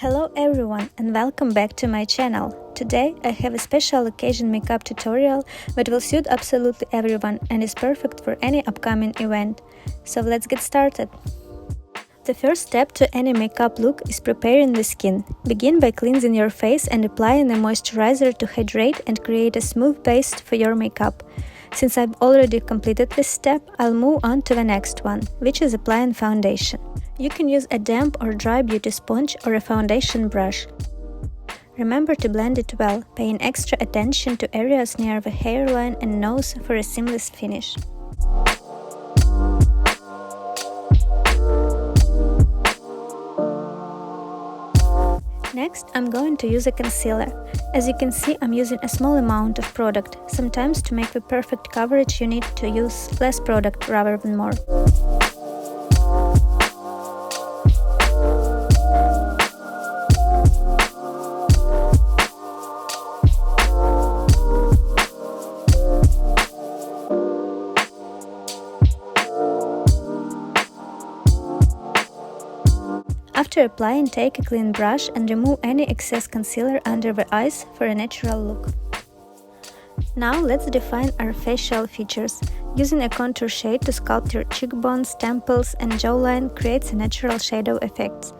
Hello everyone and welcome back to my channel. Today I have a special occasion makeup tutorial that will suit absolutely everyone and is perfect for any upcoming event. So let's get started. The first step to any makeup look is preparing the skin. Begin by cleansing your face and applying a moisturizer to hydrate and create a smooth base for your makeup. Since I've already completed this step, I'll move on to the next one, which is applying foundation. You can use a damp or dry beauty sponge or a foundation brush. Remember to blend it well, paying extra attention to areas near the hairline and nose for a seamless finish. Next, I'm going to use a concealer. As you can see, I'm using a small amount of product. Sometimes to make the perfect coverage you need to use less product rather than more. After applying, take a clean brush and remove any excess concealer under the eyes for a natural look. Now let's define our facial features. Using a contour shade to sculpt your cheekbones, temples and jawline creates a natural shadow effect.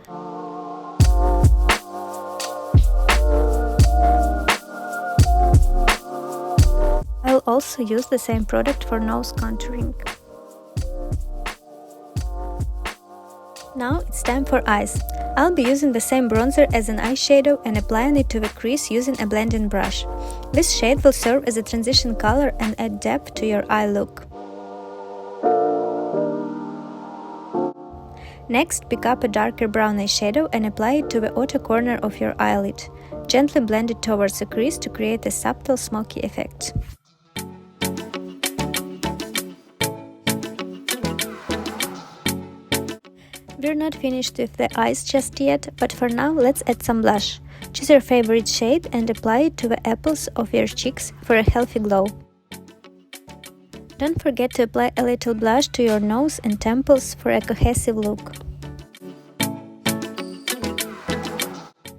I'll also use the same product for nose contouring. Now it's time for eyes. I'll be using the same bronzer as an eyeshadow and applying it to the crease using a blending brush. This shade will serve as a transition color and add depth to your eye look. Next, pick up a darker brown eyeshadow and apply it to the outer corner of your eyelid. Gently blend it towards the crease to create a subtle smoky effect. We're not finished with the eyes just yet, but for now let's add some blush. Choose your favorite shade and apply it to the apples of your cheeks for a healthy glow. Don't forget to apply a little blush to your nose and temples for a cohesive look.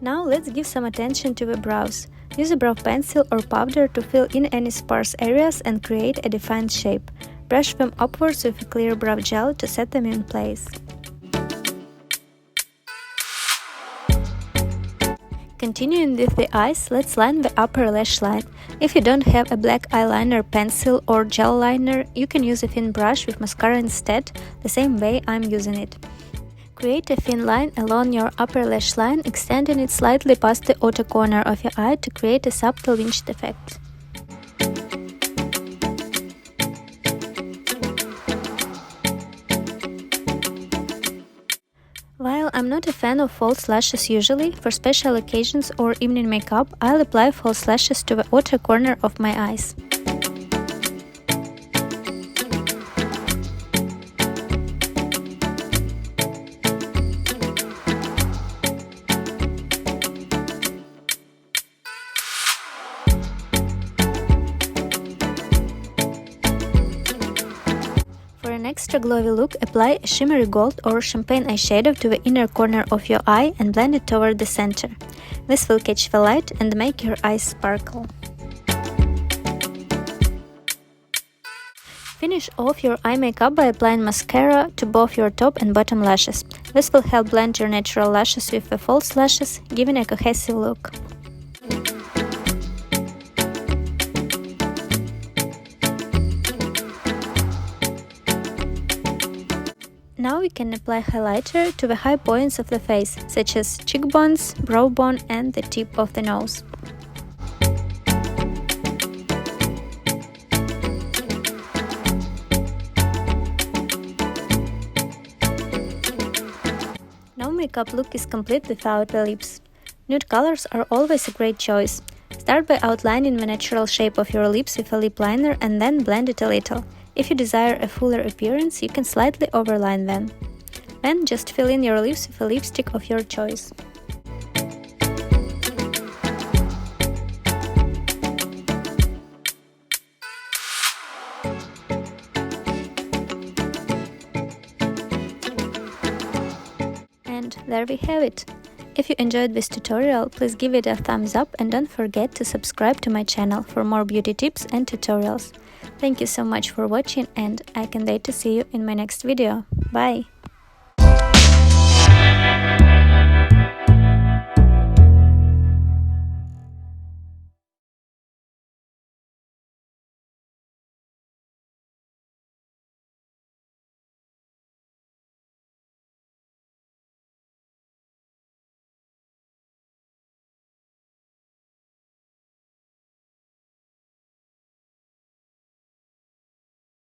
Now let's give some attention to the brows. Use a brow pencil or powder to fill in any sparse areas and create a defined shape. Brush them upwards with a clear brow gel to set them in place. Continuing with the eyes, let's line the upper lash line. If you don't have a black eyeliner pencil or gel liner, you can use a thin brush with mascara instead, the same way I'm using it. Create a thin line along your upper lash line, extending it slightly past the outer corner of your eye to create a subtle winged effect. While I'm not a fan of false lashes usually, for special occasions or evening makeup, I'll apply false lashes to the outer corner of my eyes. For an extra glowy look, apply a shimmery gold or champagne eyeshadow to the inner corner of your eye and blend it toward the center. This will catch the light and make your eyes sparkle. Finish off your eye makeup by applying mascara to both your top and bottom lashes. This will help blend your natural lashes with the false lashes, giving a cohesive look. Now we can apply highlighter to the high points of the face, such as cheekbones, brow bone and the tip of the nose. No makeup look is complete without the lips. Nude colors are always a great choice. Start by outlining the natural shape of your lips with a lip liner and then blend it a little. If you desire a fuller appearance, you can slightly overline them. Then just fill in your lips with a lipstick of your choice. And there we have it. If you enjoyed this tutorial, please give it a thumbs up and don't forget to subscribe to my channel for more beauty tips and tutorials. Thank you so much for watching, and I can't wait to see you in my next video. Bye!